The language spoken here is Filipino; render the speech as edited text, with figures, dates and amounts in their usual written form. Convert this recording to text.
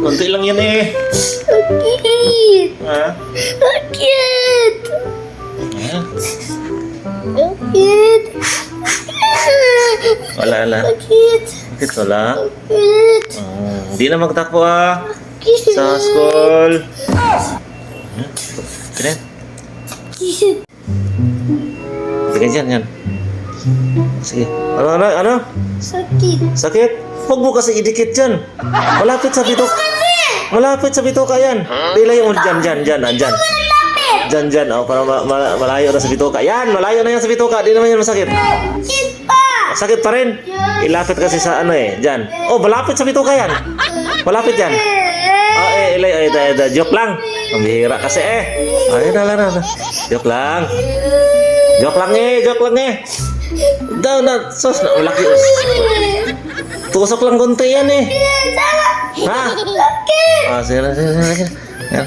Konti lang yan eh. Sakit. Ha? Sakit. Ha? Sakit. Wala. Sakit. Bakit wala? Sakit. Hindi na magtakbo ah. Sakit. Sa school. Kaya. Sakit. Sige yan. Sige. Ano? Sakit. Sakit? Huwag mo kasi idikit dyan. Malapit sa bituka. Malapit sa bituka yan. Ilayo mo dyan. Dyan. Oh, para malayo na sa bituka. Yan, malayo na yan sa bituka. Di naman yan masakit. Sakit pa. Sakit pa rin. Ilapit kasi sa ano eh. Dyan. Oh, malapit sa bituka yan. Malapit yan. Oh, ilayo. Joke lang. Ang bihira kasi eh. Ayun na. Joke lang. Joke lang eh. Daw. Sos na. Malaki. Tusok lang konti yan eh. Ha? Sakit. Ah, sige. Yan.